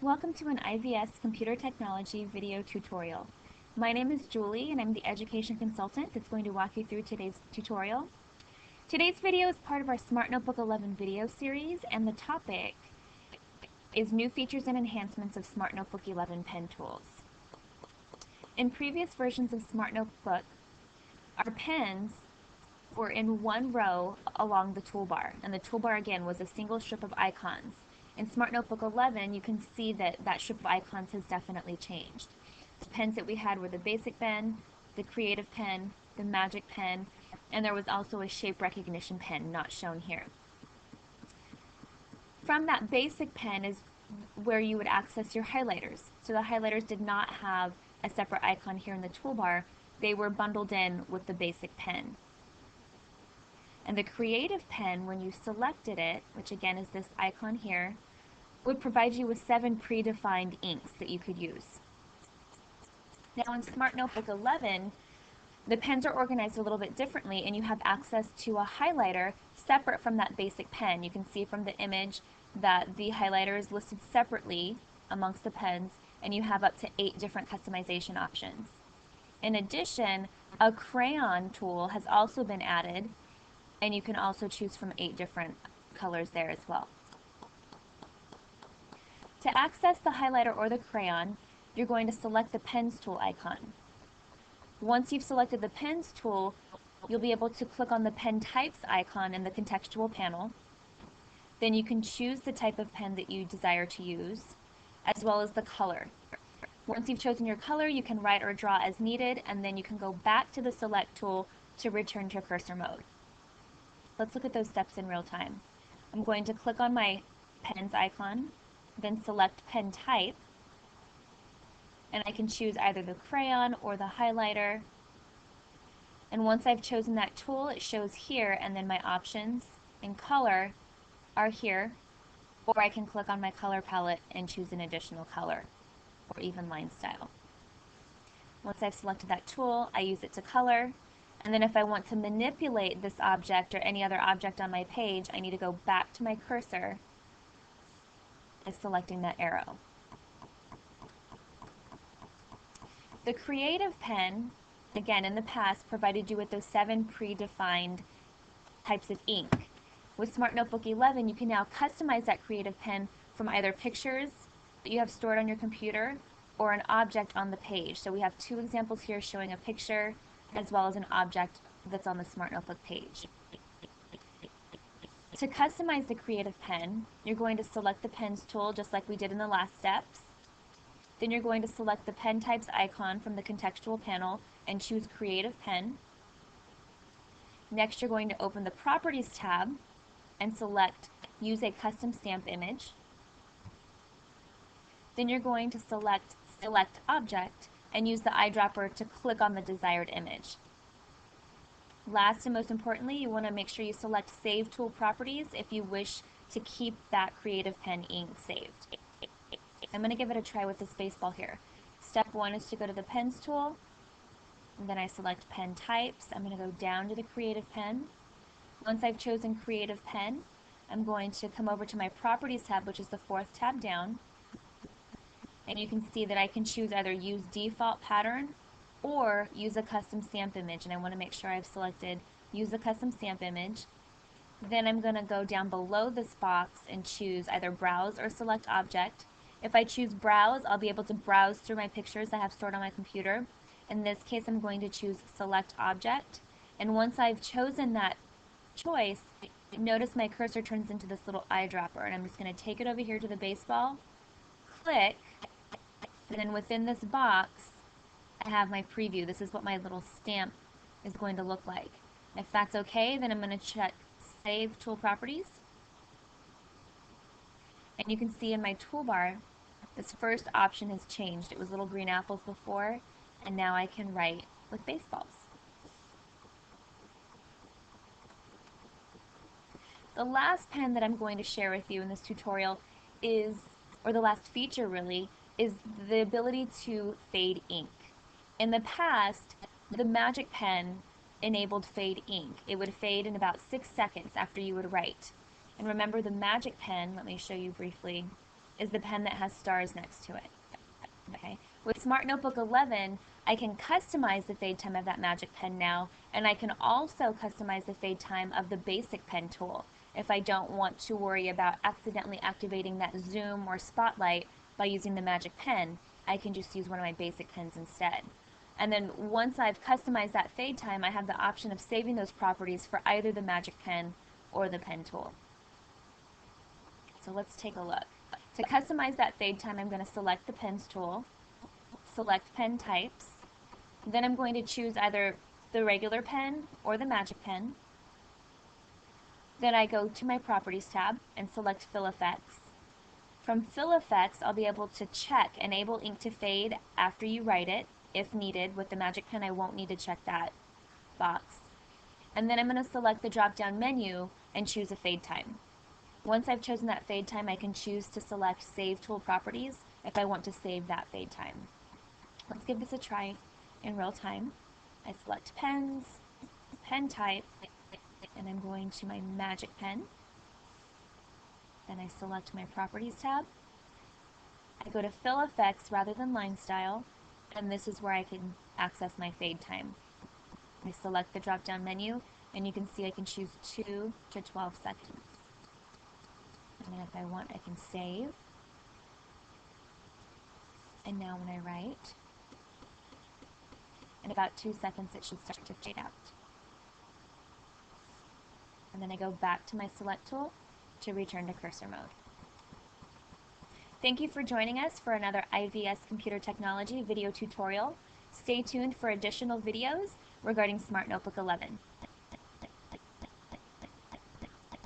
Welcome to an IVS Computer Technology video tutorial. My name is Julie and I'm the Education Consultant that's going to walk you through today's tutorial. Today's video is part of our Smart Notebook 11 video series, and the topic is new features and enhancements of Smart Notebook 11 pen tools. In previous versions of Smart Notebook, our pens were in one row along the toolbar, and the toolbar again was a single strip of icons. In Smart Notebook 11, you can see that that strip of icons has definitely changed. The pens that we had were the basic pen, the creative pen, the magic pen, and there was also a shape recognition pen not shown here. From that basic pen is where you would access your highlighters. So the highlighters did not have a separate icon here in the toolbar. They were bundled in with the basic pen. And the creative pen, when you selected it, which again is this icon here, would provide you with 7 predefined inks that you could use. Now in Smart Notebook 11, the pens are organized a little bit differently, and you have access to a highlighter separate from that basic pen. You can see from the image that the highlighter is listed separately amongst the pens, and you have up to 8 different customization options. In addition, a crayon tool has also been added, and you can also choose from 8 different colors there as well. To access the highlighter or the crayon, you're going to select the Pens tool icon. Once you've selected the Pens tool, you'll be able to click on the Pen Types icon in the contextual panel. Then you can choose the type of pen that you desire to use, as well as the color. Once you've chosen your color, you can write or draw as needed, and then you can go back to the Select tool to return to cursor mode. Let's look at those steps in real time. I'm going to click on my Pens icon, then select Pen Type, and I can choose either the crayon or the highlighter. And once I've chosen that tool, it shows here, and then my options in color are here, or I can click on my color palette and choose an additional color, or even line style. Once I've selected that tool, I use it to color. And then if I want to manipulate this object or any other object on my page, I need to go back to my cursor by selecting that arrow. The creative pen, again in the past, provided you with those 7 predefined types of ink. With Smart Notebook 11, you can now customize that creative pen from either pictures that you have stored on your computer or an object on the page. So we have 2 examples here showing a picture as well as an object that's on the Smart Notebook page. To customize the creative pen, you're going to select the Pens tool just like we did in the last steps. Then you're going to select the Pen Types icon from the contextual panel and choose Creative Pen. Next, you're going to open the Properties tab and select Use a Custom Stamp Image. Then you're going to select Select Object and use the eyedropper to click on the desired image. Last and most importantly, you want to make sure you select Save Tool Properties if you wish to keep that creative pen ink saved. I'm going to give it a try with this baseball here. Step 1 is to go to the Pens tool, and then I select Pen Types. I'm going to go down to the Creative Pen. Once I've chosen Creative Pen, I'm going to come over to my Properties tab, which is the 4th tab down. And you can see that I can choose either use default pattern or use a custom stamp image, and I want to make sure I've selected use a custom stamp image. Then I'm going to go down below this box and choose either browse or select object. If I choose browse, I'll be able to browse through my pictures I have stored on my computer. In this case, I'm going to choose select object, and once I've chosen that choice, notice my cursor turns into this little eyedropper, and I'm just going to take it over here to the baseball, click, and then within this box, I have my preview. This is what my little stamp is going to look like. If that's okay, then I'm going to check Save Tool Properties. And you can see in my toolbar, this first option has changed. It was little green apples before, and now I can write with baseballs. The last pen that I'm going to share with you in this tutorial is, or the last feature really, is the ability to fade ink. In the past, the Magic Pen enabled fade ink. It would fade in about 6 seconds after you would write. And remember, the Magic Pen, let me show you briefly, is the pen that has stars next to it. Okay. With Smart Notebook 11, I can customize the fade time of that magic pen now, and I can also customize the fade time of the basic pen tool. If I don't want to worry about accidentally activating that zoom or spotlight by using the magic pen, I can just use one of my basic pens instead. And then once I've customized that fade time, I have the option of saving those properties for either the magic pen or the pen tool. So let's take a look. To customize that fade time, I'm going to select the pens tool, select pen types, then I'm going to choose either the regular pen or the magic pen. Then I go to my Properties tab and select Fill Effects. From Fill Effects, I'll be able to check Enable Ink to Fade after you write it, if needed. With the magic pen, I won't need to check that box. And then I'm going to select the drop-down menu and choose a fade time. Once I've chosen that fade time, I can choose to select Save Tool Properties if I want to save that fade time. Let's give this a try in real time. I select Pens, Pen Type, and I'm going to my Magic Pen. Then I select my Properties tab. I go to Fill Effects rather than Line Style, and this is where I can access my fade time. I select the drop-down menu, and you can see I can choose 2 to 12 seconds. And then if I want, I can save. And now when I write, in about 2 seconds it should start to fade out. And then I go back to my select tool to return to cursor mode. Thank you for joining us for another IVS Computer Technology video tutorial. Stay tuned for additional videos regarding Smart Notebook 11.